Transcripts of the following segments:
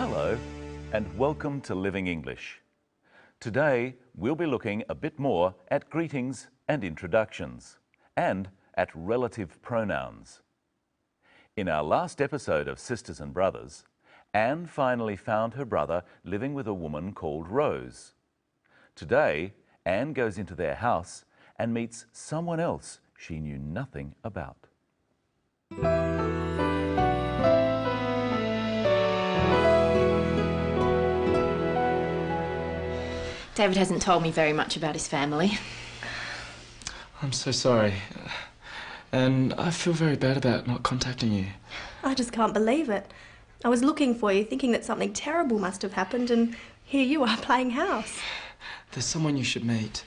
Hello and welcome to Living English. Today we'll be looking a bit more at greetings and introductions and at relative pronouns. In our last episode of Sisters and Brothers, Anne finally found her brother living with a woman called Rose. Today, Anne goes into their house and meets someone else she knew nothing about. David hasn't told me very much about his family. I'm so sorry. And I feel very bad about not contacting you. I just can't believe it. I was looking for you, thinking that something terrible must have happened, and here you are playing house. There's someone you should meet.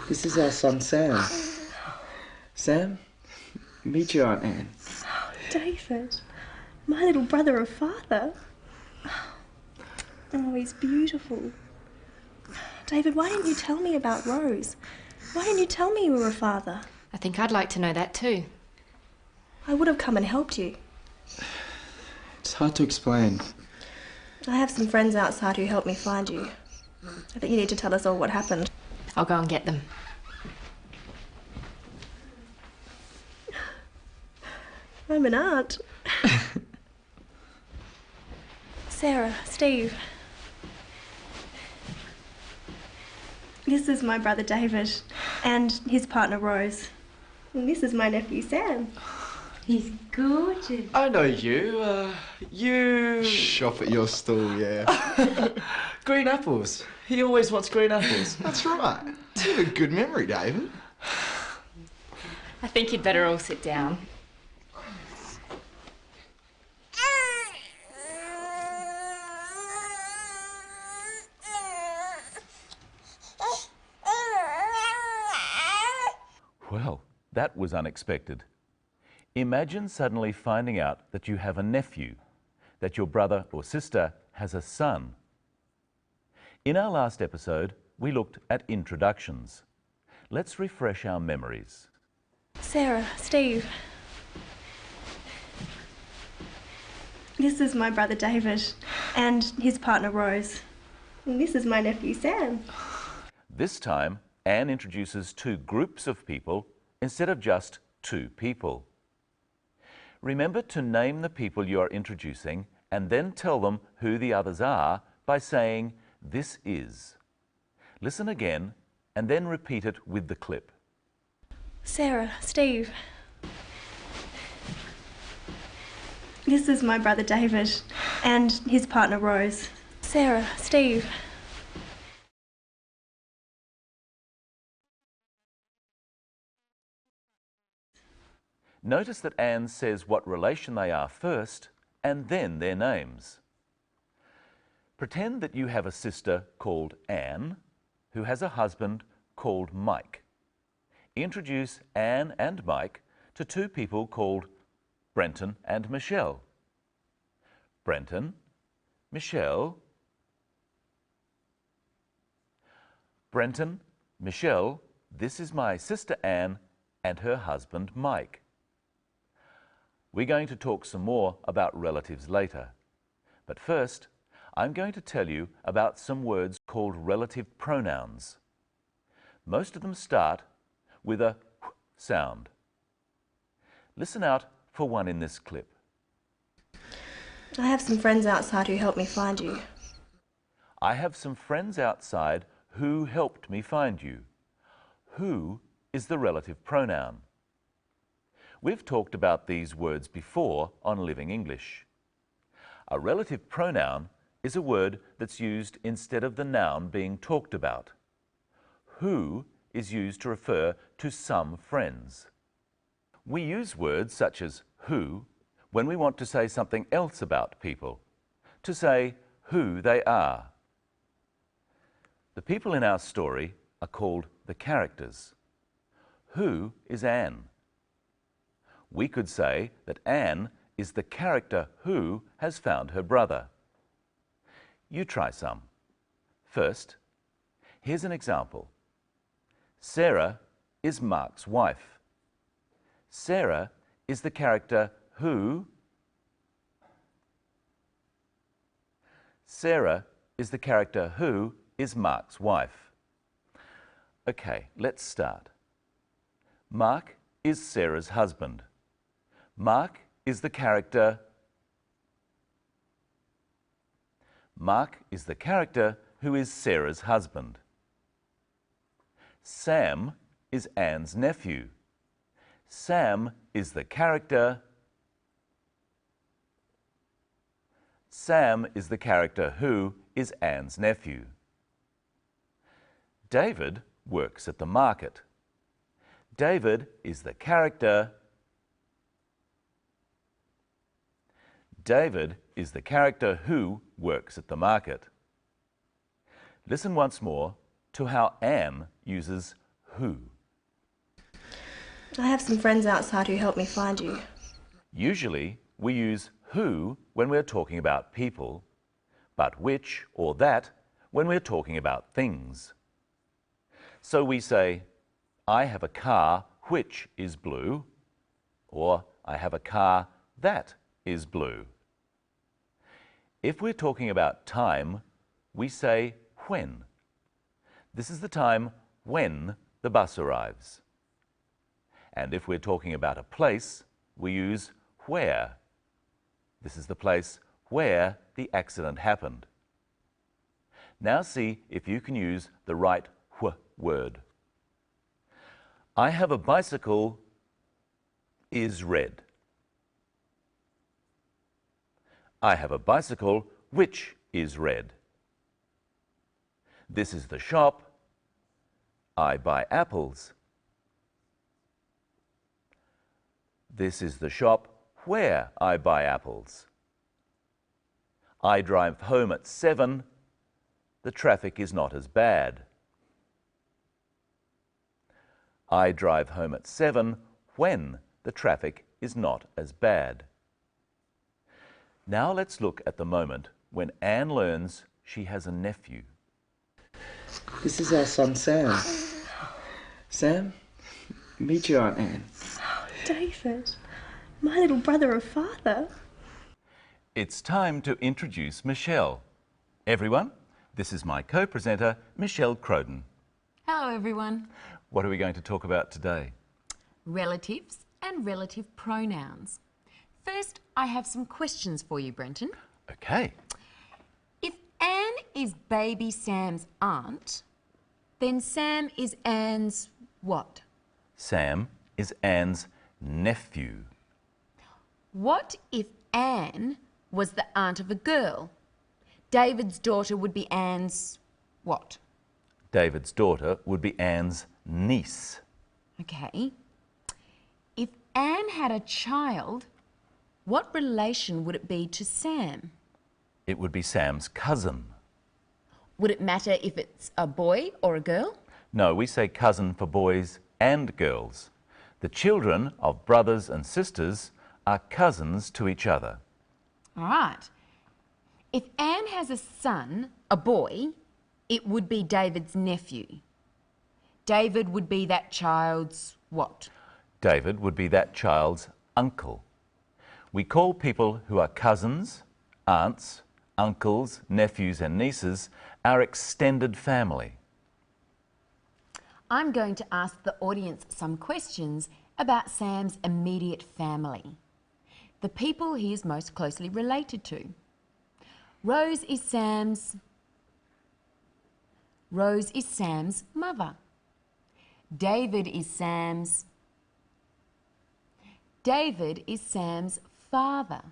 This is our son, Sam. Sam, meet your Aunt Anne. Oh, David, my little brother of father. Oh, he's beautiful. David, why didn't you tell me about Rose? Why didn't you tell me you were a father? I think I'd like to know that too. I would have come and helped you. It's hard to explain. I have some friends outside who helped me find you. I think you need to tell us all what happened. I'll go and get them. I'm an aunt. Sarah, Steve. This is my brother David and his partner Rose. And this is my nephew Sam. He's gorgeous. I know you. You... Shop at your stall, yeah. Green apples. He always wants green apples. That's right. You have a good memory, David. I think you'd better all sit down. Well, that was unexpected. Imagine suddenly finding out that you have a nephew, that your brother or sister has a son. In our last episode, we looked at introductions. Let's refresh our memories. Sarah, Steve. This is my brother David and his partner Rose. And this is my nephew Sam. This time, Anne introduces two groups of people instead of just two people. Remember to name the people you are introducing and then tell them who the others are by saying, "This is." Listen again and then repeat it with the clip. Sarah, Steve. This is my brother David and his partner Rose. Sarah, Steve. Notice that Anne says what relation they are first and then their names. Pretend that you have a sister called Anne who has a husband called Mike. Introduce Anne and Mike to two people called Brenton and Michelle. Brenton, Michelle. Brenton, Michelle, this is my sister Anne and her husband Mike. We're going to talk some more about relatives later. But first, I'm going to tell you about some words called relative pronouns. Most of them start with a w sound. Listen out for one in this clip. I have some friends outside who helped me find you. I have some friends outside who helped me find you. Who is the relative pronoun. We've talked about these words before on Living English. A relative pronoun is a word that's used instead of the noun being talked about. Who is used to refer to some friends. We use words such as who when we want to say something else about people, to say who they are. The people in our story are called the characters. Who is Anne? We could say that Anne is the character who has found her brother. You try some. First, here's an example. Sarah is Mark's wife. Sarah is the character who. Sarah is the character who is Mark's wife. Okay, let's start. Mark is Sarah's husband. Mark is the character. Mark is the character who is Sarah's husband. Sam is Anne's nephew. Sam is the character. Sam is the character who is Anne's nephew. David works at the market. David is the character. David is the character who works at the market. Listen once more to how Anne uses who. I have some friends outside who helped me find you. Usually we use who when we're talking about people, but which or that when we're talking about things. So we say, I have a car which is blue, or I have a car that is blue. If we're talking about time, we say when. This is the time when the bus arrives. And if we're talking about a place, we use where. This is the place where the accident happened. Now see if you can use the right word. I have a bicycle is red. I have a bicycle which is red. This is the shop. I buy apples. This is the shop where I buy apples. I drive home at 7. The traffic is not as bad. I drive home at 7 when the traffic is not as bad. Now let's look at the moment when Anne learns she has a nephew. This is our son, Sam. Sam, meet your Aunt Anne. David, my little brother and father. It's time to introduce Michelle. Everyone, this is my co-presenter, Michelle Crowden. Hello, everyone. What are we going to talk about today? Relatives and relative pronouns. First, I have some questions for you, Brenton. Okay. If Anne is baby Sam's aunt, then Sam is Anne's what? Sam is Anne's nephew. What if Anne was the aunt of a girl? David's daughter would be Anne's what? David's daughter would be Anne's niece. Okay. If Anne had a child, what relation would it be to Sam? It would be Sam's cousin. Would it matter if it's a boy or a girl? No, we say cousin for boys and girls. The children of brothers and sisters are cousins to each other. All right. If Anne has a son, a boy, it would be David's nephew. David would be that child's what? David would be that child's uncle. We call people who are cousins, aunts, uncles, nephews and nieces our extended family. I'm going to ask the audience some questions about Sam's immediate family, the people he is most closely related to. Rose is Sam's mother. David is Sam's father.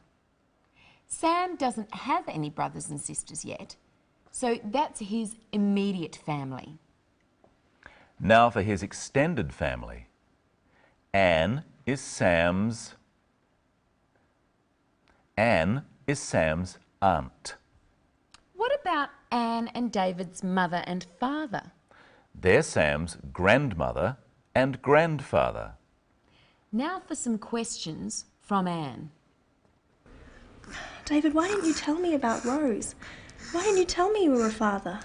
Sam doesn't have any brothers and sisters yet, so that's his immediate family. Now for his extended family. Anne is Sam's aunt. What about Anne and David's mother and father? They're Sam's grandmother and grandfather. Now for some questions from Anne. David, why didn't you tell me about Rose? Why didn't you tell me you were a father?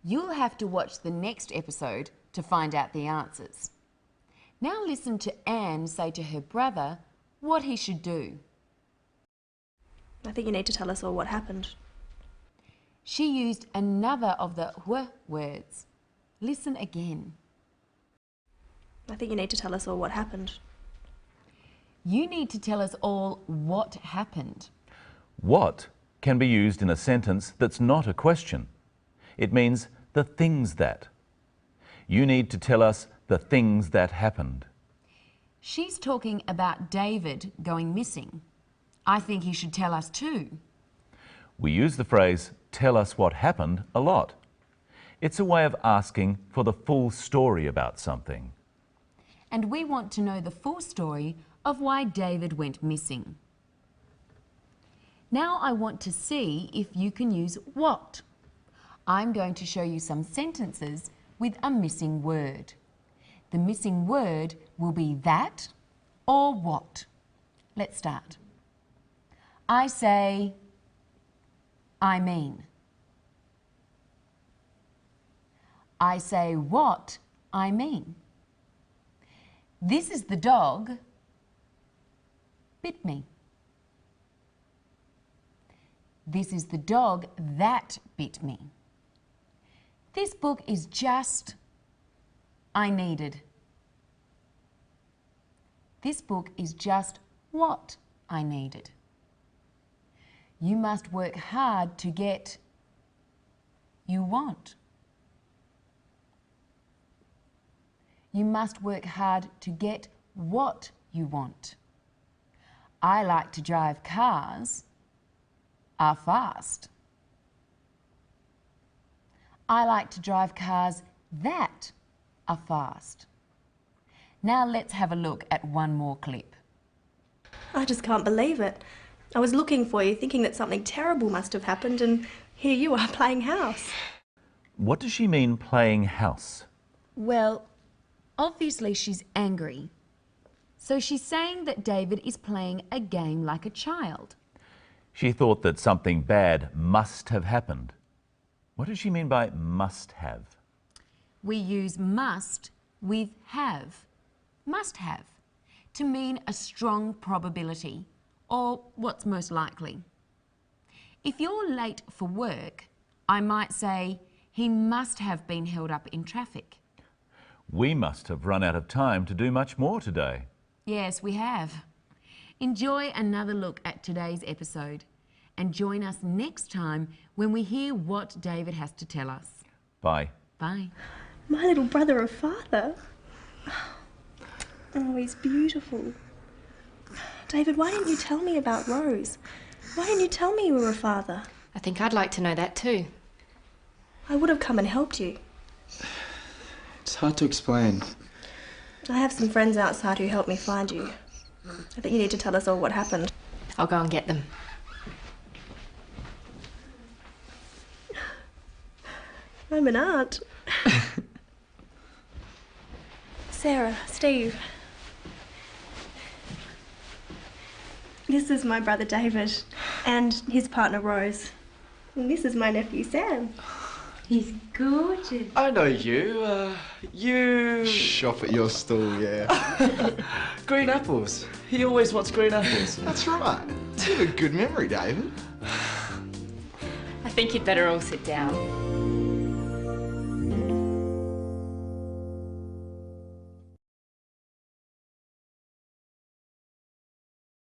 You'll have to watch the next episode to find out the answers. Now listen to Anne say to her brother what he should do. I think you need to tell us all what happened. She used another of the w words. Listen again. I think you need to tell us all what happened. You need to tell us all what happened. What can be used in a sentence that's not a question. It means the things that. You need to tell us the things that happened. She's talking about David going missing. I think he should tell us too. We use the phrase, tell us what happened, a lot. It's a way of asking for the full story about something. And we want to know the full story of why David went missing. Now I want to see if you can use what. I'm going to show you some sentences with a missing word. The missing word will be that or what. Let's start. I say, I mean. I say what I mean. This is the dog bit me. This is the dog that bit me. This book is just I needed. This book is just what I needed. You must work hard to get you want. You must work hard to get what you want. I like to drive cars are fast. I like to drive cars that are fast. Now let's have a look at one more clip. I just can't believe it. I was looking for you, thinking that something terrible must have happened, and here you are playing house. What does she mean playing house? Well, obviously she's angry. So she's saying that David is playing a game like a child. She thought that something bad must have happened. What does she mean by must have? We use must with have, must have, to mean a strong probability or what's most likely. If you're late for work, I might say he must have been held up in traffic. We must have run out of time to do much more today. Yes, we have. Enjoy another look at today's episode and join us next time when we hear what David has to tell us. Bye. Bye. My little brother or father? Oh, he's beautiful. David, why didn't you tell me about Rose? Why didn't you tell me you were a father? I think I'd like to know that too. I would have come and helped you. It's hard to explain. I have some friends outside who helped me find you. I think you need to tell us all what happened. I'll go and get them. I'm an aunt. Sarah, Steve. This is my brother David and his partner Rose. And this is my nephew Sam. He's gorgeous. I know you. You... Shop at your stall, yeah. Green apples. He always wants green apples. That's right. You have a good memory, David. I think you'd better all sit down.